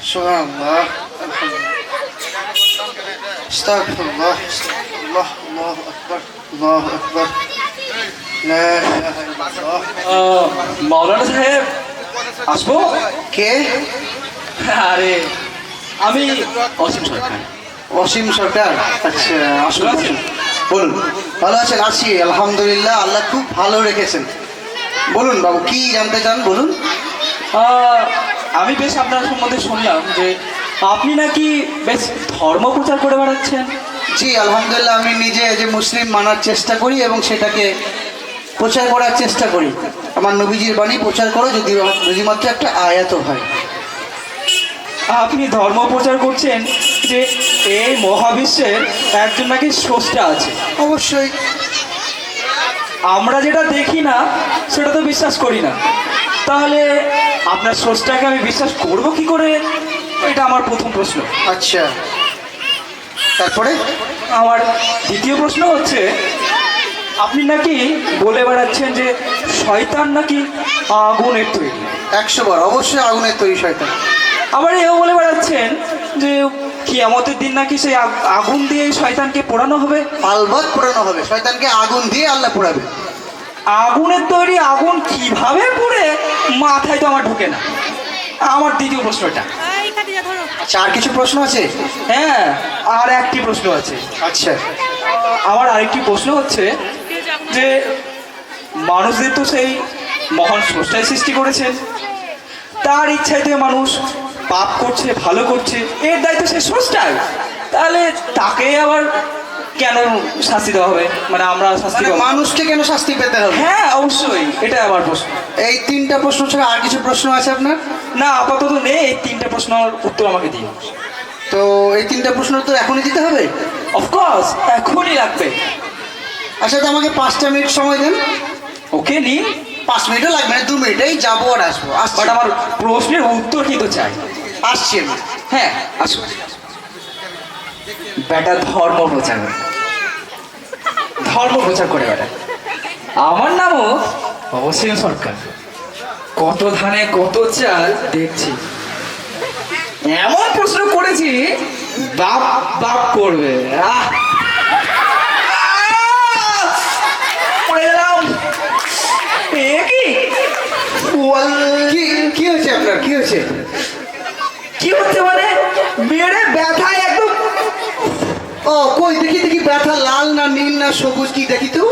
সুবহানাল্লাহ, আস্তাগফিরুল্লাহ, আস্তাগফিরুল্লাহ, আল্লাহু আকবার, আল্লাহু আকবার, লা ইলাহা ইল্লাল্লাহ। মাওলানা সাহেব আসবো? কে? আরে আমি অসীম সরকার। অসীম সরকার? আচ্ছা, আসুন আসুন, বলুন। ভালো আছেন? আছি আলহামদুলিল্লাহ, আল্লাহ খুব ভালো রেখেছেন। বলুন বাবু, কি জানতে চান বলুন। আমি বেশ আপনার সম্বন্ধে শুনলাম যে আপনি নাকি বেশ ধর্ম প্রচার করে বেড়াচ্ছেন। জি আলহামদুলিল্লাহ, আমি নিজে যে মুসলিম মানার চেষ্টা করি এবং সেটাকে প্রচার করার চেষ্টা করি। আমার নবীজির বাণী প্রচার করো, যদি মাত্র একটা আয়াত হয়। আপনি ধর্ম প্রচার করছেন যে এই মহাবিশ্বের একজন নাকি স্রষ্টা আছে। অবশ্যই। আমরা যেটা দেখি না সেটা তো বিশ্বাস করি না, তাহলে আপনার স্রষ্টাকে আমি বিশ্বাস করব কি করে? এটা আমার প্রথম প্রশ্ন। আচ্ছা, তারপরে? আমার দ্বিতীয় প্রশ্ন হচ্ছে, আপনি নাকি বলে বেড়াচ্ছেন যে শয়তান নাকি আগুনের তৈরি। 100 বার অবশ্যই আগুনের তৈরি শয়তান। আবার এও বলে বেড়াচ্ছেন যে কিয়ামতের দিন নাকি সেই আগুন দিয়ে শয়তানকে পোড়ানো হবে। আলবাত পোড়ানো হবে, শয়তানকে আগুন দিয়ে আল্লাহ পোড়াবে। আগুনের তৈরি আগুন কিভাবে পুড়ে মাথায় তো আমার ঢোকে না। আমার দ্বিতীয় প্রশ্নটা। আচ্ছা, আর কিছু প্রশ্ন আছে? হ্যাঁ, আর একটি প্রশ্ন আছে। আচ্ছা, আমার আরেকটি প্রশ্ন হচ্ছে যে মানুষদের তো সেই মহান স্রষ্টাই সৃষ্টি করেছেন, তার ইচ্ছাইতে মানুষ পাপ করছে, ভালো করছে, এর দায়িত্ব সে স্রষ্টাই। তাহলে তাকে আবার কেন শাস্তি দেওয়া হবে? মানে আমরা শাস্তি মানে পাবো? মানুষকে কেন শাস্তি পেতে হবে? হ্যাঁ অবশ্যই, এটা আমার প্রশ্ন। এই 3টা প্রশ্ন ছাড়া আর কিছু প্রশ্ন আছে আপনার? না, আপাতত নেই। এই 3টে প্রশ্নের উত্তর আমাকে দিন। তো এই 3টা প্রশ্ন তো এখনই দিতে হবে? অফকোর্স, এখনই লাগবে। আচ্ছা, তো আমাকে 5টা মিনিট সময় দেন। ওকে নিন। 5 মিনিটও লাগবে না, 2 মিনিটেই যাবো আর আসবো। বাট আমার প্রশ্নের উত্তর কিন্তু চাই। আসছি আমি। হ্যাঁ আসুন। বেটা ধর্ম প্রচার করে, ধর্ম প্রচার করে বেটা। আমার নামও অসীম সরকার। কত ধানে কত চাল দেখছি। এমন প্রশ্ন করেছি বাপ বাপ করবে। পড়ে গেলাম। এ কি কি হয়েছে আপনার? কি হয়েছে? কি হচ্ছে মানে? মেরে ব্যথায় একদম। ও কই দেখি দেখি, ব্যথা লাল না নীল না সবুজ, কি দেখি তো।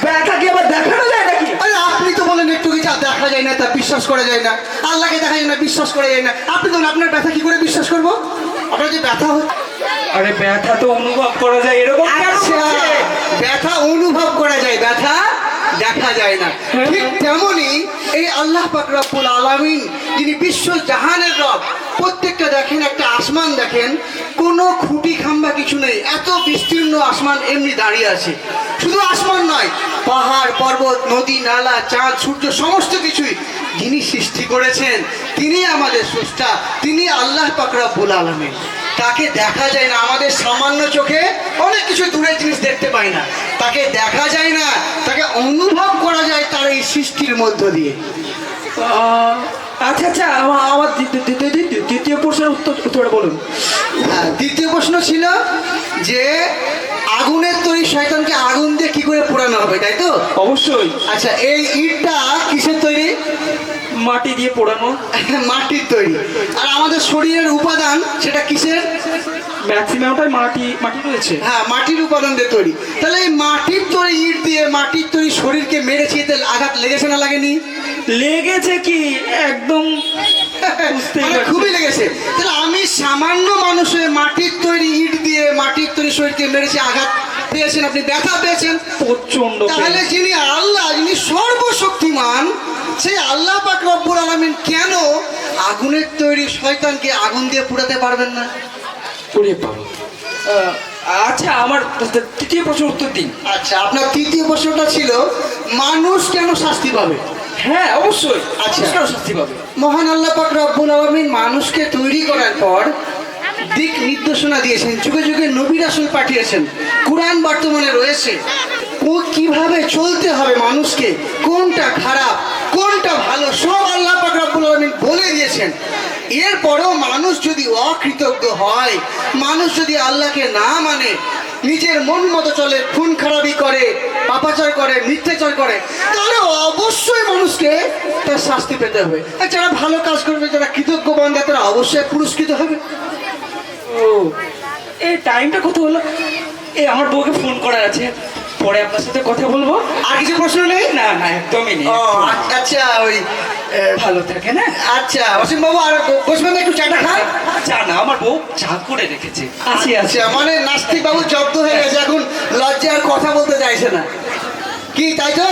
ব্যথা কি আবার দেখানো যায় নাকি? আরে আপনি তো বলেন একটু কিছু দেখা যায় না, তা বিশ্বাস করা যায় না। আল্লাহকে দেখা যায় না, বিশ্বাস করা যায় না। আপনি তো আপনার ব্যথা কি করে বিশ্বাস করবো? আপনার যে ব্যথা হচ্ছে। আরে ব্যথা তো অনুভব করা যায়, এরকম কেন আচ্ছা, হচ্ছে? ব্যথা অনুভব করা যায়, ব্যথা দেখা যায় না। ঠিক তেমনই এই আল্লাহ পাক রব্বুল আলামিন, যিনি বিশ্ব জাহানের রব, প্রত্যেকটা দেখেন একটা আসমান দেখেন, কোনো খুঁটি খাম্বা কিছু নেই, এত বিস্তীর্ণ আসমান এমনি দাঁড়িয়ে আছে। শুধু আসমান নয়, পাহাড় পর্বত নদী নালা চাঁদ সূর্য সমস্ত কিছুই যিনি সৃষ্টি করেছেন, তিনি আমাদের স্রষ্টা, তিনি আল্লাহ পাক রব্বুল আলামিন। তাকে দেখা যায় না, আমাদের সামান্য চোখে অনেক কিছু দূরের জিনিস দেখতে পাই না, তাকে দেখা যায় না, তাকে অনুভব করা যায় তার এই সৃষ্টির মধ্য দিয়ে। আচ্ছা আচ্ছা, আমার দ্বিতীয় প্রশ্নের উত্তরটা বলুন। দ্বিতীয় প্রশ্ন ছিল যে আগুনের তৈরি শয়তানকে আগুন দিয়ে কি করে পোড়ানো হবে, তাই তো? অবশ্যই। আচ্ছা, এই ইটটা কিসের তৈরি? মাটি দিয়ে পোড়ানো। মাটির তৈরি। আর আমাদের শরীরের উপাদান সেটা কিসের? ম্যাক্সিমামটাই মাটি রয়েছে। হ্যাঁ, মাটির উপাদান দিয়ে তৈরি। তাহলে এই মাটির তৈরি ইট দিয়ে মাটির তৈরি শরীরকে মেরেছি, এতে আঘাত লেগেছে না লাগেনি? লেগেছে কি একদম খুবই লেগেছে। তাহলে আমি সামান্য মানুষ হয়ে মাটির তৈরি ইট দিয়ে মাটির তৈরি শরীরকে মেরেছি, আঘাত পেয়েছেন, আপনি ব্যথা পেয়েছেন প্রচন্ড। তাহলে যিনি আল্লাহ, যিনি সর্বশক্তিমান, সেই আল্লাহ পাক রব্বুল আলামিন কেন আগুনের তৈরি শয়তানকে আগুন দিয়ে পুড়াতে পারবেন না? আচ্ছা, আমার তৃতীয় প্রশ্নের উত্তর দিন। আচ্ছা, আপনার তৃতীয় প্রশ্নটা ছিল মানুষ কেন শাস্তি পাবে? হ্যাঁ অবশ্যই। আচ্ছা, কেন শাস্তি পাবে? মহান আল্লাহ পাক রব্বুল আলামিন মানুষকে তৈরি করার পর দিক নির্দেশনা দিয়েছেন, যুগে যুগে নবী রাসূল পাঠিয়েছেন, কুরআন বর্তমানে রয়েছে, কিভাবে চলতে হবে মানুষকে, কোনটা খারাপ কোনটা ভালো, সব আল্লাহ পাক রব্বুল আলামিন বলে দিয়েছেন। এরপরেও মানুষ যদি অকৃতজ্ঞ হয়, মানুষ যদি আল্লাহকে না মানে, নিজের মন মতো চলে, খুন খারাপি করে, পাপাচার করে, মিথ্যাচার করে, তাহলে অবশ্যই মানুষকে তার শাস্তি পেতে হবে। আর যারা ভালো কাজ করবে, যারা কৃতজ্ঞ বান্দা, তারা অবশ্যই পুরস্কৃত হবে। ও এই টাইমটা কত হলো? এই আমার বউকে ফোন করার আছে, পরে আপনার সাথে কথা বলবো। আর কিছু প্রশ্ন নেই? না না, একদমই নেই। ও আচ্ছা, ওই ভালো থাকে না? আচ্ছা অসীম বাবু, আর বসবেন না, একটু চাটা খান। চা না, আমার বউ চা করে রেখেছে। আসি আসি। আচ্ছা, মানে নাস্তিক বাবু জব্দ হয়ে গেছে, এখন লজ্জা আর কথা বলতে চাইছে না, কি তাই তো?